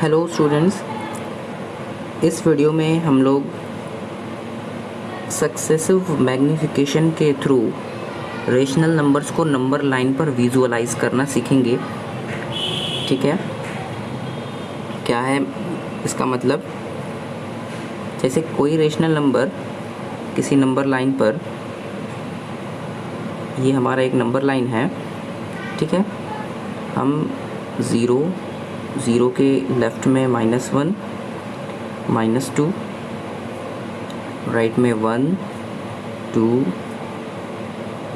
Hello students, इस video में हम लोग सक्सेसिव मैग्नीफिकेशन के थ्रू रेशनल नंबर्स को नंबर लाइन पर विजुअलाइज करना सीखेंगे। ठीक है, क्या है इसका मतलब? जैसे कोई रेशनल नंबर किसी नंबर लाइन पर, ये हमारा एक नंबर लाइन है, ठीक है। हम ज़ीरो के लेफ़्ट में -1, -2, राइट में 1, 2,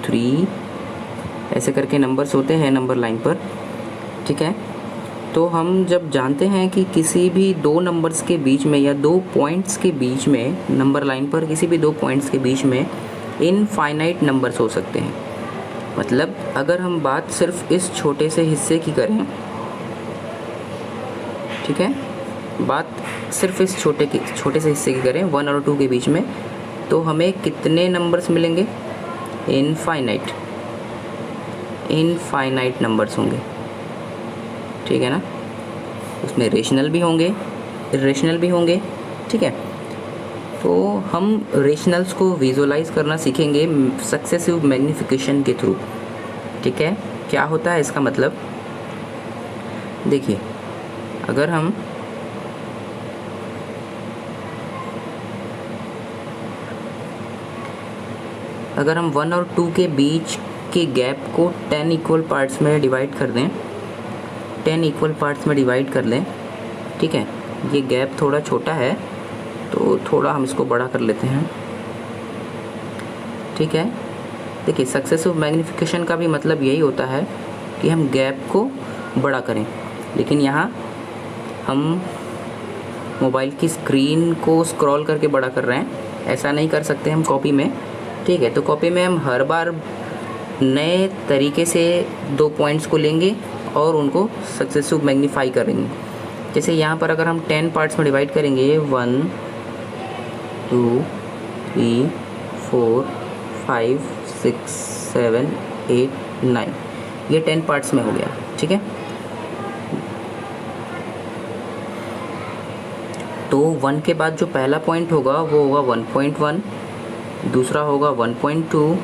3 ऐसे करके नंबर्स होते हैं नंबर लाइन पर। ठीक है, तो हम जब जानते हैं कि किसी भी दो नंबर्स के बीच में या दो पॉइंट्स के बीच में, नंबर लाइन पर किसी भी दो पॉइंट्स के बीच में इनफाइनाइट नंबर्स हो सकते हैं। मतलब अगर हम बात सिर्फ इस छोटे से हिस्से की करें, ठीक है, बात सिर्फ इस छोटे से हिस्से की करें 1 और 2 के बीच में, तो हमें कितने नंबर्स मिलेंगे? इनफाइनाइट नंबर्स होंगे। ठीक है ना, उसमें रेशनल भी होंगे, इरेशनल भी होंगे। ठीक है, तो हम रेशनल्स को विजुअलाइज करना सीखेंगे सक्सेसिव मैग्नीफिकेशन के थ्रू। ठीक है, क्या होता है इसका मतलब? देखिए, अगर हम अगर 1 और 2 के बीच के गैप को 10 इक्वल पार्ट्स में डिवाइड कर दें, 10 इक्वल पार्ट्स में डिवाइड कर लें, ठीक है, ये गैप थोड़ा छोटा है तो थोड़ा हम इसको बड़ा कर लेते हैं। ठीक है, देखिए, सक्सेसिव मैग्नीफिकेशन का भी मतलब यही होता है कि हम गैप को बड़ा करें, लेकिन यहाँ हम मोबाइल की स्क्रीन को स्क्रॉल करके बड़ा कर रहे हैं, ऐसा नहीं कर सकते हम कॉपी में। ठीक है, तो कॉपी में हम हर बार नए तरीके से दो पॉइंट्स को लेंगे और उनको सक्सेसिव मैग्नीफाई करेंगे। जैसे यहाँ पर अगर हम 10 पार्ट्स में डिवाइड करेंगे, 1, 2, 3, 4, 5, 6, 7, 8, 9, ये 10 पार्ट्स में हो गया। ठीक है, तो 1 के बाद जो पहला पॉइंट होगा वो होगा 1.1, दूसरा होगा 1.2,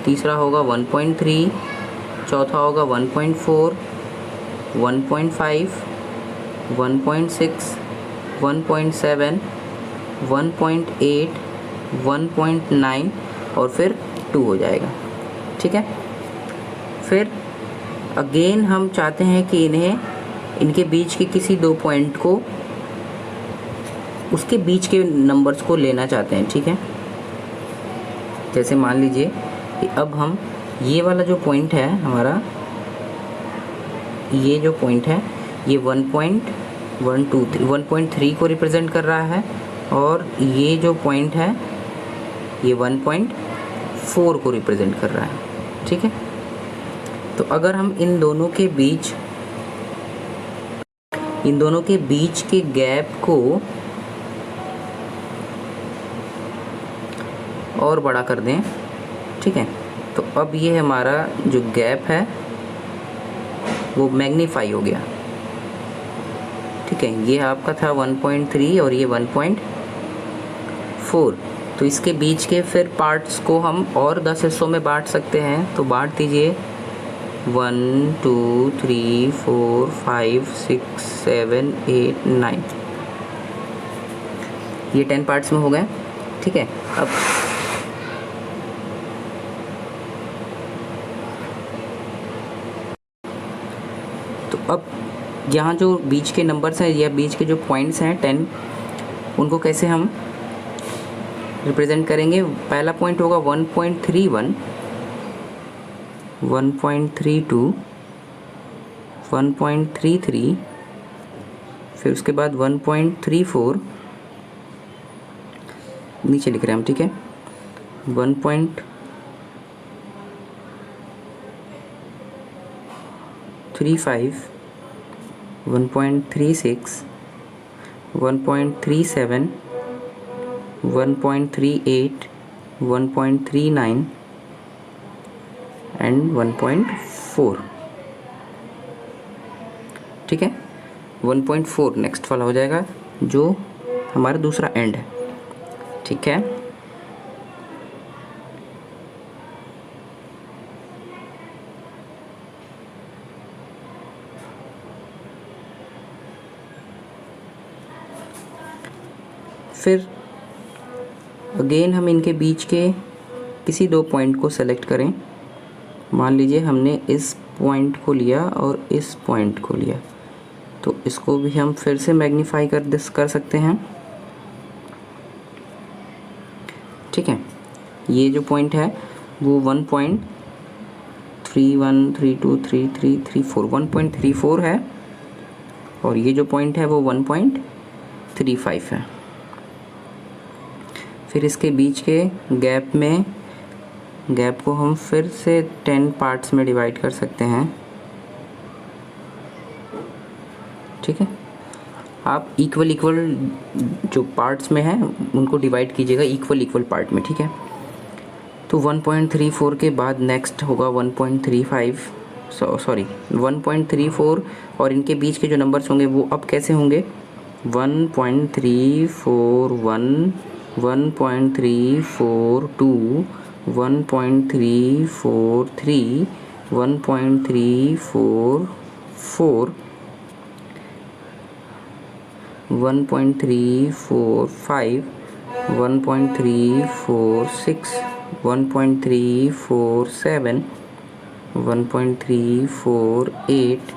तीसरा होगा 1.3, चौथा होगा 1.4, 1.5, 1.6, 1.7, 1.8, 1.9 और फिर 2 हो जाएगा। ठीक है, फिर अगेन हम चाहते हैं कि इनके बीच के किसी दो पॉइंट को, उसके बीच के नंबर्स को लेना चाहते हैं। ठीक है, जैसे मान लीजिए कि अब हम ये वाला जो पॉइंट है हमारा, ये जो पॉइंट है ये 1.3 को रिप्रेजेंट कर रहा है, और ये जो पॉइंट है ये 1.4 को रिप्रेजेंट कर रहा है। ठीक है, तो अगर हम इन दोनों के बीच के गैप को और बड़ा कर दें, ठीक है, तो अब ये हमारा जो गैप है वो मैग्नीफाई हो गया। ठीक है, ये आपका था 1.3 और ये 1.4, तो इसके बीच के फिर पार्ट्स को हम और 10 हिस्सों में बांट सकते हैं। तो बांट दीजिए 1, 2, 3, 4, 5, 6, 7, 8, 9, ये 10 पार्ट्स में हो गए। ठीक है, अब यहाँ जो बीच के नंबर्स हैं या बीच के जो पॉइंट्स हैं 10, उनको कैसे हम रिप्रेजेंट करेंगे? पहला पॉइंट होगा 1.31, 1.32, 1.33, फिर उसके बाद 1.34, नीचे लिख रहे हैं हम। ठीक है, 1.35, 1.36, 1.37, 1.38, 1.39 एंड 1.4। ठीक है, 1.4 नेक्स्ट वाला हो जाएगा जो हमारा दूसरा एंड है, ठीक है। फिर अगेन हम इनके बीच के किसी दो पॉइंट को सेलेक्ट करें। मान लीजिए हमने इस पॉइंट को लिया और इस पॉइंट को लिया, तो इसको भी हम फिर से मैग्नीफाई कर सकते हैं, ठीक है। ये जो पॉइंट है वो 1.31323334 है और ये जो पॉइंट है वो 1.35 है। फिर इसके बीच के गैप को हम फिर से 10 पार्ट्स में डिवाइड कर सकते हैं, ठीक है। आप इक्वल जो पार्ट्स में हैं उनको डिवाइड कीजिएगा इक्वल पार्ट में, ठीक है। तो 1.34 के बाद नेक्स्ट होगा 1.34 और इनके बीच के जो नंबर्स होंगे वो अब कैसे होंगे, 1.341 1.342 1.343 1.344 1.345 1.346 1.347 1.348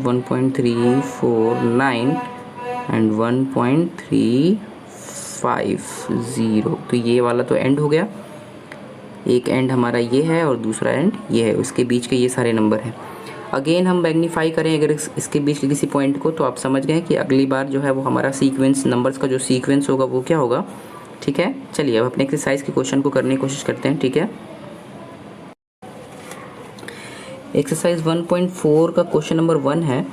1.349 एंड 1.350। तो ये वाला तो एंड हो गया, एक एंड हमारा ये है और दूसरा एंड ये है, उसके बीच के ये सारे नंबर हैं। अगेन हम मैग्नीफाई करें अगर इसके बीच के किसी पॉइंट को, तो आप समझ गए कि अगली बार जो है वो हमारा सीक्वेंस नंबर्स का जो सीक्वेंस होगा वो क्या होगा, ठीक है। चलिए अब अपने एक्सरसाइज के क्वेश्चन को करने की कोशिश करते हैं, ठीक है। एक्सरसाइज 1.4 का क्वेश्चन नंबर 1 है,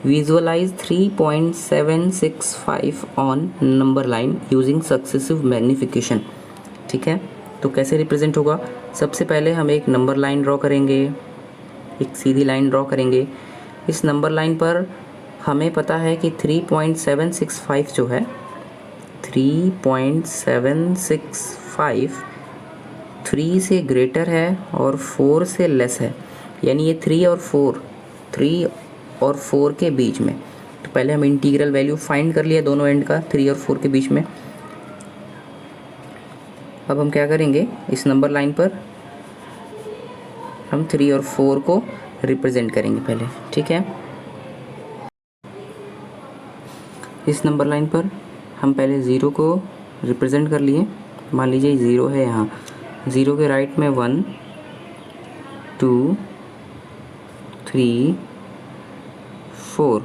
visualise 3.765 on number line using successive magnification, ठीक है। तो कैसे रिप्रेजेंट होगा, सबसे पहले हम एक नंबर लाइन ड्रॉ करेंगे, एक सीधी लाइन ड्रॉ करेंगे। इस नंबर लाइन पर हमें पता है कि 3.765 जो है 3.765 3 से ग्रेटर है और 4 से लेस है, यानी ये 3 और 4 के बीच में। तो पहले हम इंटीग्रल वैल्यू फाइंड कर लिया दोनों एंड का 3 और 4 के बीच में। अब हम क्या करेंगे, इस नंबर लाइन पर हम 3 और 4 को रिप्रेजेंट करेंगे पहले, ठीक है। इस नंबर लाइन पर हम पहले 0 को रिप्रेजेंट कर लिए। मान लीजिए 0 है यहाँ, 0 के राइट में 1 2 3 4।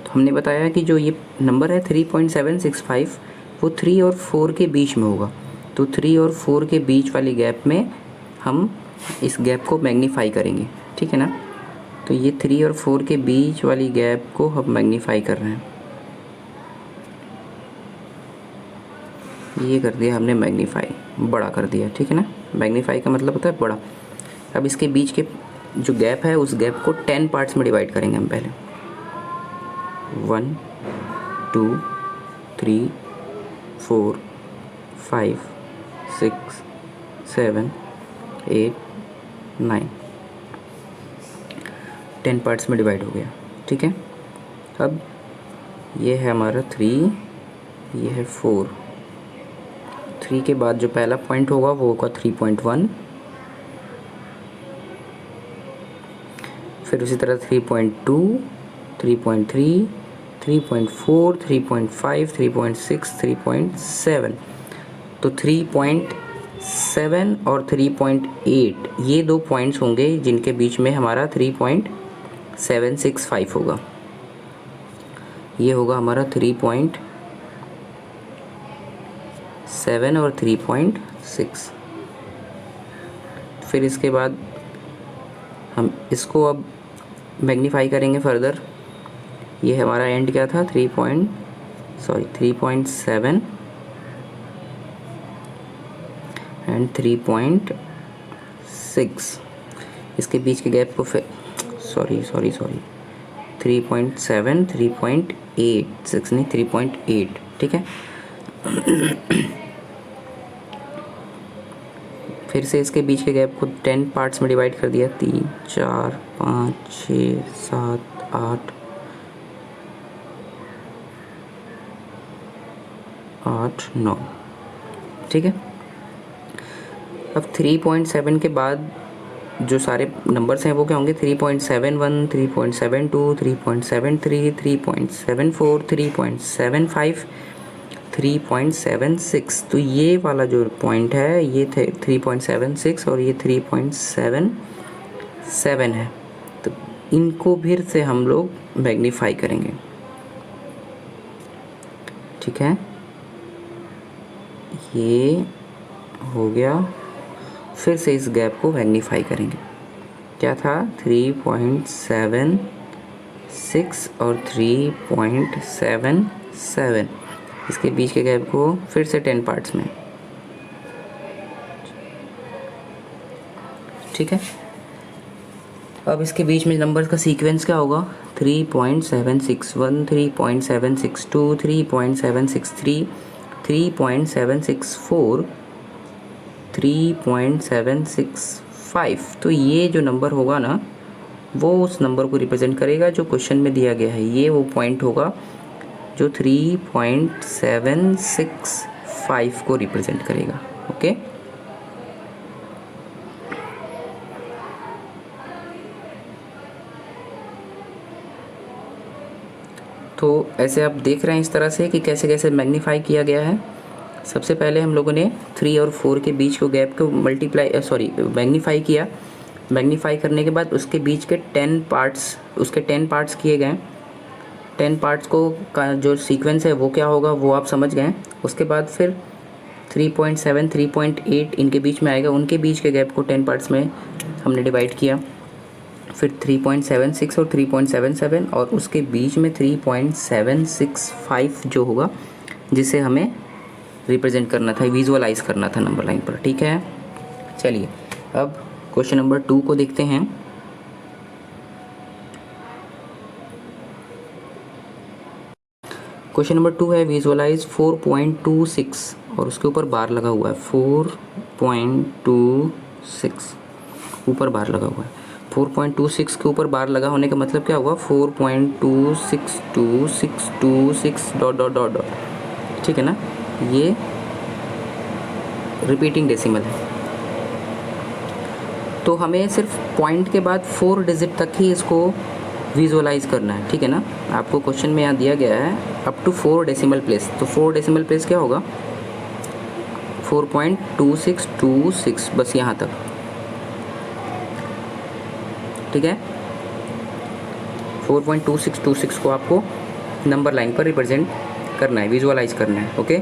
तो हमने बताया कि जो ये नंबर है 3.765 वो 3 और 4 के बीच में होगा। तो 3 और 4 के बीच वाली गैप में हम इस गैप को मैग्नीफाई करेंगे, ठीक है ना। तो ये 3 और 4 के बीच वाली गैप को हम मैग्नीफाई कर रहे हैं, ये कर दिया हमने मैग्नीफाई, बड़ा कर दिया, ठीक है ना। मैग्नीफाई का मतलब होता है बड़ा। अब इसके बीच के जो गैप है उस गैप को 10 पार्ट्स में डिवाइड करेंगे हम पहले, 1 2 3 4 5 6 7 8 9 10 पार्ट्स में डिवाइड हो गया, ठीक है। अब ये है हमारा 3, ये है 4। 3 के बाद जो पहला पॉइंट होगा वो होगा 3.1, फिर उसी तरह 3.2 3.3 3.4 3.5 3.6 3.7। तो 3.7 और 3.8 ये दो पॉइंट्स होंगे जिनके बीच में हमारा 3.765 होगा। ये होगा हमारा 3.7 और 3.6। फिर इसके बाद हम इसको अब मैग्नीफाई करेंगे फर्दर। ये हमारा एंड क्या था, 3.7 एंड 3.6। इसके बीच के गैप को फिर 3.7, 3.8, 6 नहीं 3.8, ठीक है। फिर से इसके बीच के गैप को 10 पार्ट्स में डिवाइड कर दिया, 3, 4, 5, 6, 7, 8, 9, ठीक है। अब 3.7 के बाद जो सारे नंबर्स हैं वो क्या होंगे, 3.71, 3.72, 3.73, 3.74, 3.75, 3.76। तो ये वाला जो पॉइंट है ये थे 3.76 और ये 3.77 है। तो इनको फिर से हम लोग मैग्नीफाई करेंगे, ठीक है। ये हो गया, फिर से इस गैप को मैग्नीफाई करेंगे। क्या था, 3.76 और 3.77। इसके बीच के गैप को फिर से 10 पार्ट्स में, ठीक है। अब इसके बीच में नंबर्स का सीक्वेंस क्या होगा, 3.761, 3.762, 3.763, 3.764, 3.765। तो ये जो नंबर होगा ना वो उस नंबर को रिप्रेजेंट करेगा जो क्वेश्चन में दिया गया है। ये वो पॉइंट होगा जो 3.765 को रिप्रेजेंट करेगा, ओके। तो ऐसे आप देख रहे हैं इस तरह से कि कैसे कैसे मैग्नीफाई किया गया है। सबसे पहले हम लोगों ने 3 और 4 के बीच को गैप को मैग्नीफाई किया। मैग्नीफाई करने के बाद उसके बीच के 10 पार्ट्स, उसके 10 पार्ट्स किए गए। 10 पार्ट्स को का जो सीक्वेंस है वो क्या होगा वो आप समझ गए। उसके बाद फिर 3.7, 3.8 इनके बीच में आएगा, उनके बीच के गैप को 10 पार्ट्स में हमने डिवाइड किया। फिर 3.76 और 3.77 और उसके बीच में 3.765 जो होगा, जिसे हमें रिप्रेजेंट करना था, विजुअलाइज करना था नंबर लाइन पर, ठीक है। चलिए अब क्वेश्चन नंबर 2 को देखते हैं। क्वेश्चन नंबर 2 है विजुअलाइज 4.26 और उसके ऊपर बार लगा हुआ है 4.26, ऊपर बार लगा हुआ है। 4.26 के ऊपर बार लगा होने का मतलब क्या हुआ, 4.262626 डॉट डॉट डॉट डॉट, ठीक है ना। ये रिपीटिंग डेसिमल है, तो हमें सिर्फ पॉइंट के बाद 4 डिजिट तक ही इसको विजुअलाइज करना है, ठीक है ना। आपको क्वेश्चन में यहाँ दिया गया है अप टू 4 डेसिमल प्लेस, तो 4 डेसिमल प्लेस क्या होगा, 4.2626, बस यहाँ तक, ठीक है। 4.2626 को आपको नंबर लाइन पर रिप्रेजेंट करना है, विजुअलाइज करना है, ओके।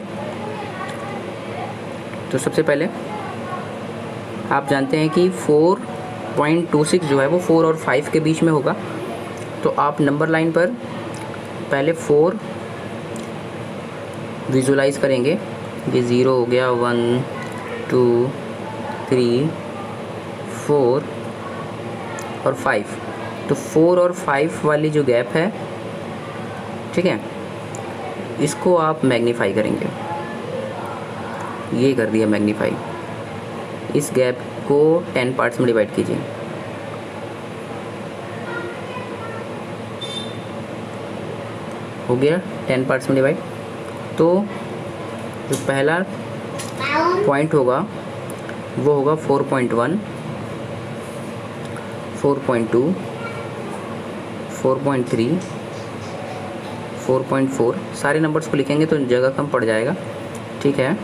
तो सबसे पहले आप जानते हैं कि 4.26 जो है वो 4 और 5 के बीच में होगा। तो आप नंबर लाइन पर पहले 4 विजुअलाइज करेंगे, ये 0 हो गया, 1 2 3 4 और 5। तो 4 और 5 वाली जो गैप है, ठीक है, इसको आप मैग्नीफाई करेंगे। ये कर दिया मैग्नीफाई। इस गैप को 10 पार्ट्स में डिवाइड कीजिए। हो गया 10 पार्ट्स में डिवाइड। तो जो पहला पॉइंट होगा वो होगा 4.1, 4.2, 4.3, 4.4। सारे नंबर्स को लिखेंगे तो जगह कम पड़ जाएगा, ठीक है।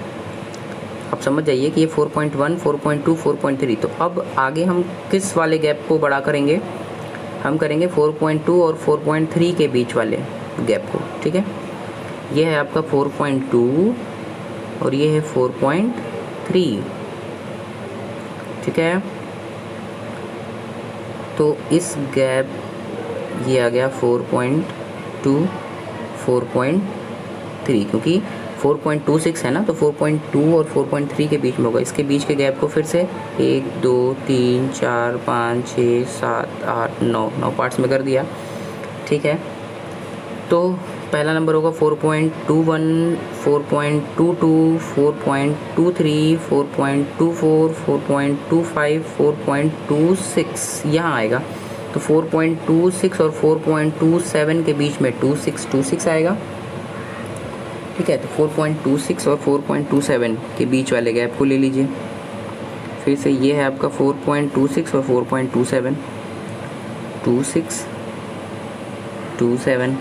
अब समझ जाइए कि ये 4.1, 4.2, 4.3। तो अब आगे हम किस वाले गैप को बड़ा करेंगे, हम करेंगे 4.2 और 4.3 के बीच वाले गैप को, ठीक है। ये है आपका 4.2 और ये है 4.3, ठीक है। तो इस गैप, ये आ गया 4.2, 4.3, क्योंकि 4.26 है ना, तो 4.2 और 4.3 के बीच में होगा। इसके बीच के गैप को फिर से 1 2 3 4 5 6 7 8 9 पार्ट्स में कर दिया। ठीक है, तो पहला नंबर होगा 4.21, 4.22, 4.23, 4.24, 4.25, 4.26 यहाँ आएगा। तो 4.26 और 4.27 के बीच में 2626 आएगा। ठीक है, तो 4.26 और 4.27 के बीच वाले गैप को ले लीजिए। फिर से ये है आपका 4.26 और 4.27, 26 27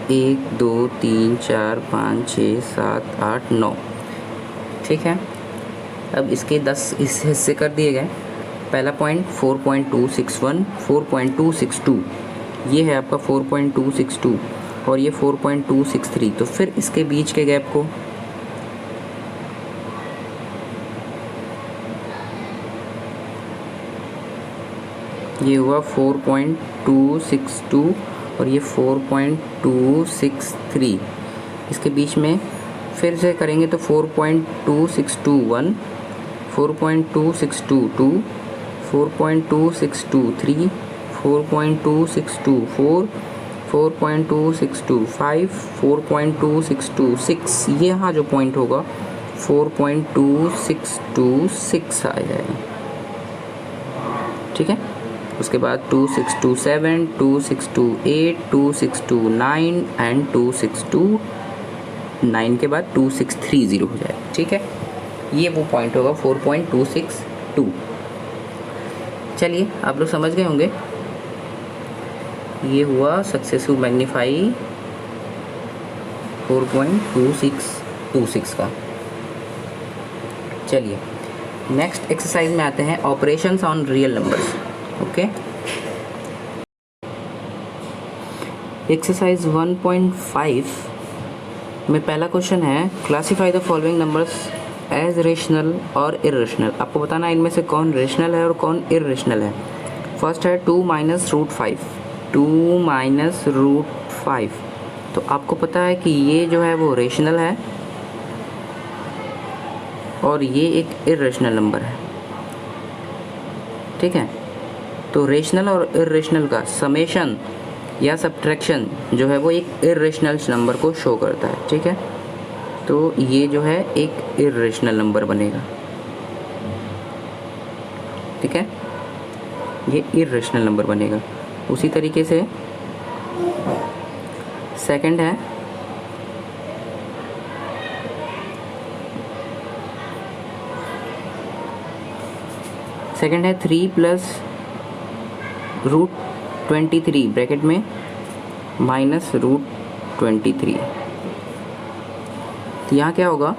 1 2 3 4 5 6 7 8 9। ठीक है, अब इसके 10 इस हिस्से कर दिए गए। पहला पॉइंट 4.261, 4.262, ये है आपका 4.262 और ये 4.263। तो फिर इसके बीच के गैप को ये हुआ 4.262 और ये 4.263। इसके बीच में फिर से करेंगे तो 4.2621, 4.2622, 4.2623, 4.2624, 4.2625, 4.2626, ये यहाँ जो पॉइंट होगा 4.2626 आ जाएगा। ठीक है, उसके बाद 2627, 2628, 2629 एंड 2629 के बाद 2630 हो जाएगा। ठीक है, ये वो पॉइंट होगा 4.262। चलिए आप लोग समझ गए होंगे, ये हुआ सक्सेसिव मैग्नीफाई 4.2626 का। चलिए नेक्स्ट एक्सरसाइज में आते हैं, operations on real numbers. Okay, exercise 1.5 में पहला क्वेश्चन है, classify the following numbers as rational और इरेशनल। आपको बताना है इनमें से कौन रेशनल है और कौन इरेशनल है। फर्स्ट है 2 - √5, 2 - √5। तो आपको पता है कि ये जो है वो रेशनल है और ये एक इरेशनल नंबर है। ठीक है, तो रेशनल और इरेशनल का समेशन या सब्ट्रैक्शन जो है वो एक इरेशनल नंबर को शो करता है। ठीक है, तो ये जो है एक इरेशनल नंबर बनेगा। ठीक है, ये इरेशनल नंबर बनेगा। उसी तरीके से सेकंड है, सेकंड है 3 + √23 ब्रैकेट में -√23। तो यहाँ क्या होगा,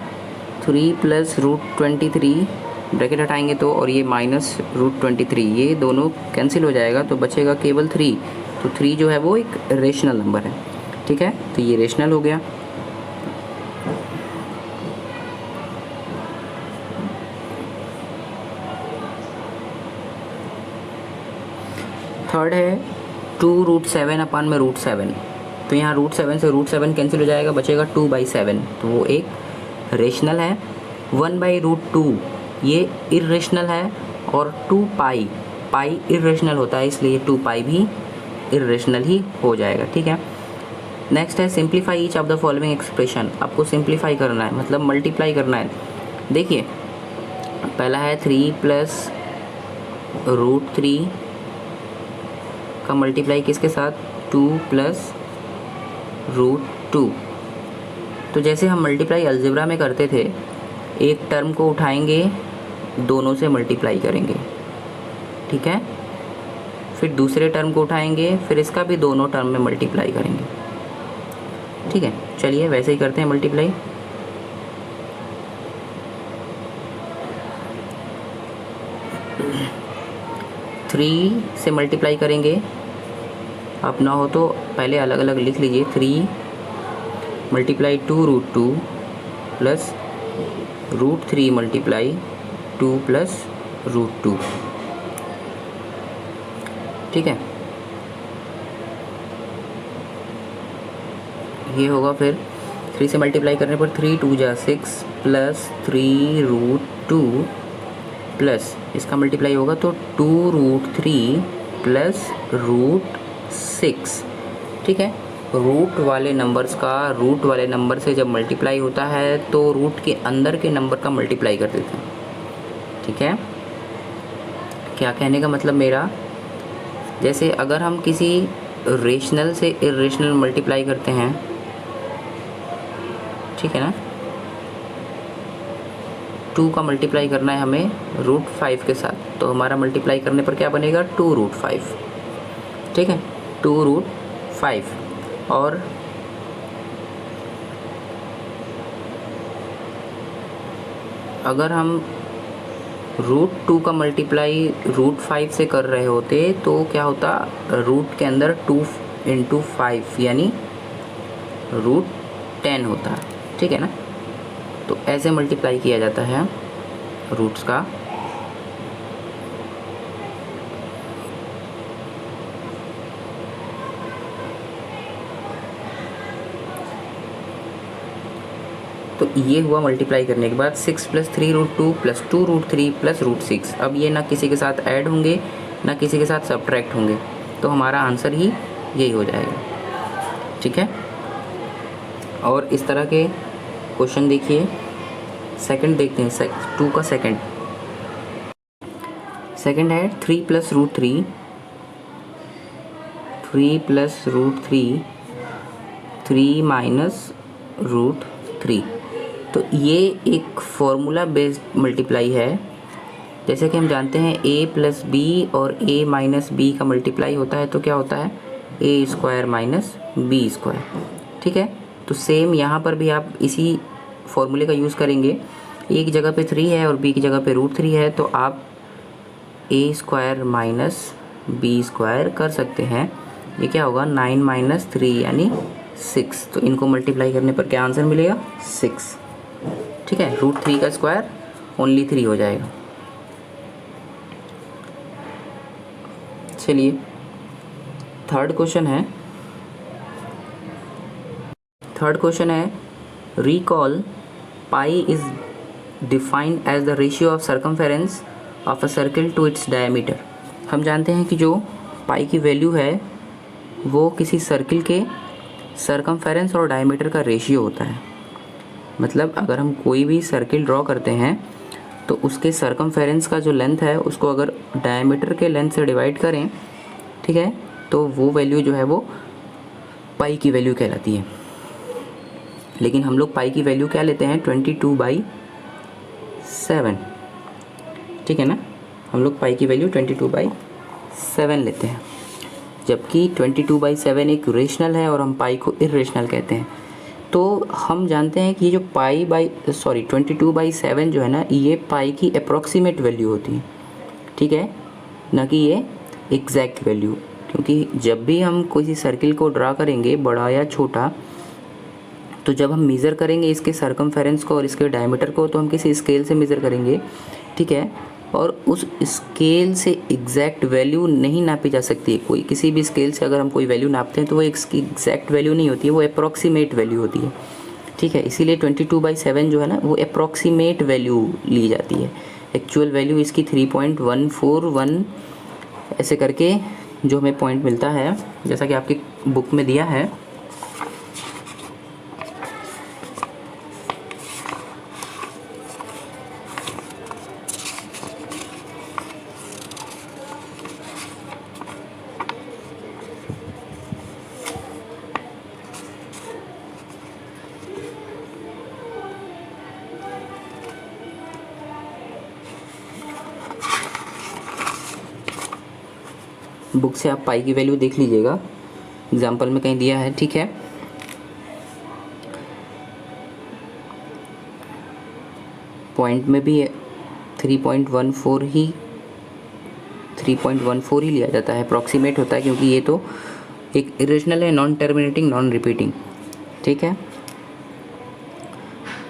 3 + √23 ब्रैकेट हटाएंगे तो, और ये -√23, ये दोनों कैंसिल हो जाएगा तो बचेगा केवल 3। तो 3 जो है वो एक रेशनल नंबर है। ठीक है, तो ये रेशनल हो गया। थर्ड है 2√7/√7। तो यहाँ √7 से √7 कैंसिल हो जाएगा, बचेगा 2/7। तो वो एक रेशनल है। 1/√2 ये इरेशनल है और 2π इरेशनल होता है, इसलिए 2π भी इरेशनल ही हो जाएगा। ठीक है, नेक्स्ट है simplify each of the following expression. आपको सिंप्लीफाई करना है, मतलब मल्टीप्लाई करना है। देखिए पहला है 3 + √3 का मल्टीप्लाई किसके साथ, 2 + √2। तो जैसे हम मल्टीप्लाई अलजेब्रा में करते थे, एक टर्म को उठाएंगे, दोनों से मल्टीप्लाई करेंगे। ठीक है, फिर दूसरे टर्म को उठाएंगे, फिर इसका भी दोनों टर्म में मल्टीप्लाई करेंगे। ठीक है, चलिए वैसे ही करते हैं मल्टीप्लाई। थ्री से मल्टीप्लाई करेंगे, आप ना हो तो पहले अलग अलग लिख लीजिए। 3 × 2√2 + √3 × 2 + √2। ठीक है, ये होगा। फिर 3 से मल्टीप्लाई करने पर 3 × 2 = 6 प्लस 3√2 प्लस इसका मल्टीप्लाई होगा तो 2√3 प्लस √6। ठीक है, रूट वाले नंबर से जब मल्टीप्लाई होता है तो रूट के अंदर के नंबर का मल्टीप्लाई कर देते हैं। ठीक है, क्या कहने का मतलब मेरा, जैसे अगर हम किसी रेशनल से इरेशनल मल्टीप्लाई करते हैं, ठीक है ना, 2 का मल्टीप्लाई करना है हमें √5 के साथ, तो हमारा मल्टीप्लाई करने पर क्या बनेगा 2√5। ठीक है, 2√5। और अगर हम √2 का मल्टीप्लाई √5 से कर रहे होते तो क्या होता, रूट के अंदर 2 × 5 यानी √10 होता। ठीक है ना, तो ऐसे मल्टीप्लाई किया जाता है रूट्स का। तो ये हुआ मल्टीप्लाई करने के बाद 6 + 3√2 + 2√3 + √6। अब ये ना किसी के साथ ऐड होंगे ना किसी के साथ सब्ट्रैक्ट होंगे, तो हमारा आंसर ही यही हो जाएगा। ठीक है, और इस तरह के क्वेश्चन देखिए। सेकंड देखते हैं, 2 का सेकंड है 3 + √3, 3 + √3, 3 - √3। तो ये एक फॉर्मूला बेस्ड मल्टीप्लाई है। जैसे कि हम जानते हैं a + b और a - b का मल्टीप्लाई होता है तो क्या होता है a² - b²। ठीक है, तो सेम यहाँ पर भी आप इसी फॉर्मूले का यूज़ करेंगे। a की जगह पे 3 है और b की जगह पे √3 है, तो आप a² - b² कर सकते हैं। ये क्या होगा 9 - 3 यानी 6। तो इनको मल्टीप्लाई करने पर क्या आंसर मिलेगा 6। ठीक है, √3 का स्क्वायर ओनली 3 हो जाएगा। चलिए थर्ड क्वेश्चन है recall pi is defined as the ratio of circumference of a circle to its diameter. हम जानते हैं कि जो पाई की वैल्यू है वो किसी सर्किल के सर्कमफेरेंस और डायमीटर का रेशियो होता है। मतलब अगर हम कोई भी सर्किल ड्रॉ करते हैं तो उसके सर्कमफेरेंस का जो लेंथ है उसको अगर डायमीटर के लेंथ से डिवाइड करें, ठीक है, तो वो वैल्यू जो है वो पाई की वैल्यू कहलाती है। लेकिन हम लोग पाई की वैल्यू क्या लेते हैं 22/7। ठीक है ना, हम लोग पाई की वैल्यू 22/7 लेते हैं, जबकि 22/7 एक रेशनल है और हम पाई को इरेशनल कहते हैं। तो हम जानते हैं कि ये जो 22/7 जो है ना, ये पाई की अप्रॉक्सीमेट वैल्यू होती है। ठीक है, ना कि ये एग्जैक्ट वैल्यू, क्योंकि जब भी हम किसी सर्किल को ड्रा करेंगे बड़ा या छोटा, तो जब हम मेज़र करेंगे इसके सर्कमफेरेंस को और इसके डायमीटर को, तो हम किसी स्केल से मेज़र करेंगे। ठीक है, और उस स्केल से एग्जैक्ट वैल्यू नहीं नापी जा सकती है। कोई किसी भी स्केल से अगर हम कोई वैल्यू नापते हैं तो वो एक एग्जैक्ट वैल्यू नहीं होती है, वो अप्रॉक्सीमेट वैल्यू होती है। ठीक है, इसीलिए 22/7 जो है ना वो अप्रॉक्सीमेट वैल्यू ली जाती है। एक्चुअल वैल्यू इसकी 3.141 ऐसे करके जो हमें पॉइंट मिलता है, जैसा कि आपकी बुक में दिया है। बुक से आप पाई की वैल्यू देख लीजिएगा, एग्जाम्पल में कहीं दिया है। ठीक है, पॉइंट में भी 3.14 ही लिया जाता है, अप्रॉक्सीमेट होता है, क्योंकि ये तो एक इरेशनल है, नॉन टर्मिनेटिंग नॉन रिपीटिंग। ठीक है,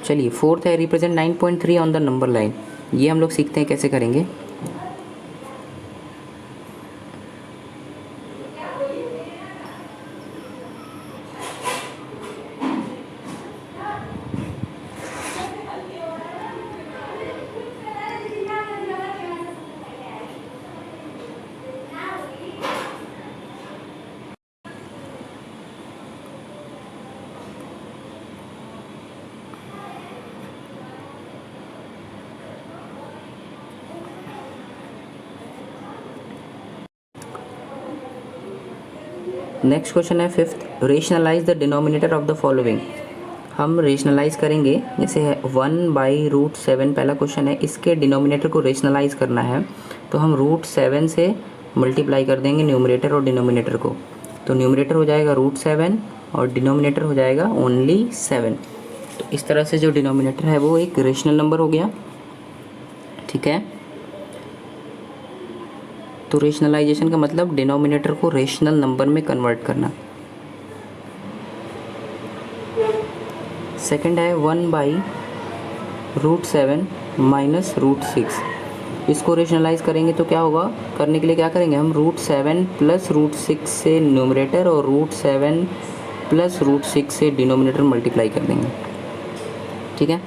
चलिए फोर्थ है represent 9.3 on the number line. ये हम लोग सीखते हैं कैसे करेंगे। नेक्स्ट क्वेश्चन है fifth, rationalise the denominator of the following. हम रेशनलाइज करेंगे, जैसे है 1/√7 पहला क्वेश्चन है, इसके डिनोमिनेटर को रेशनलाइज करना है तो हम √7 से मल्टीप्लाई कर देंगे न्यूमरेटर और डिनोमिनेटर को। तो न्यूमरेटर हो जाएगा √7 और डिनोमिनेटर हो जाएगा ओनली 7। तो इस तरह से जो डिनोमिनेटर है वो एक रेशनल नंबर हो गया, ठीक है। तो रेशनलाइजेशन का मतलब डिनोमिनेटर को रेशनल नंबर में कन्वर्ट करना। सेकंड है 1/√7 माइनस √6। इसको रेशनलाइज करेंगे तो क्या होगा, करने के लिए क्या करेंगे हम, √7 प्लस √6 से न्यूमरेटर और √7 प्लस √6 से डिनोमिनेटर मल्टीप्लाई कर देंगे, ठीक है।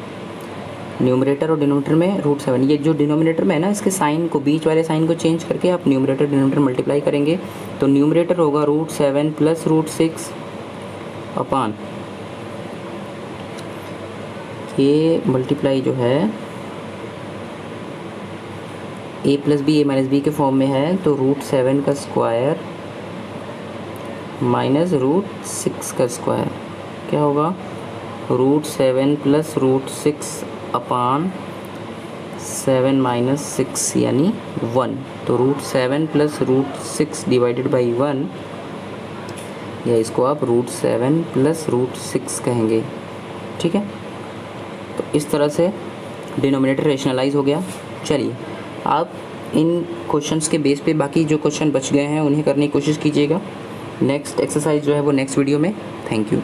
न्यूमरेटर और डिनोमिनेटर में √7, ये जो डिनोमिनेटर में है ना, इसके साइन को, बीच वाले साइन को चेंज करके आप न्यूमरेटर डिनोमिनेटर मल्टीप्लाई करेंगे तो न्यूमरेटर होगा √7 प्लस √6 अपान, ये मल्टीप्लाई जो है a plus B, a minus B के फॉर्म में है, तो √7 का स्क्वायर माइनस √6 का स्क्वायर क्या होगा, √7 प्लस √6 अपान 7 माइनस 6 यानी 1। तो √7 प्लस √6 डिवाइडेड बाई 1, या इसको आप √7 प्लस √6 कहेंगे, ठीक है। तो इस तरह से डिनोमिनेटर रेशनलाइज हो गया। चलिए आप इन क्वेश्चंस के बेस पे बाकी जो क्वेश्चन बच गए हैं उन्हें करने की कोशिश कीजिएगा। नेक्स्ट एक्सरसाइज जो है वो नेक्स्ट वीडियो में। Thank you.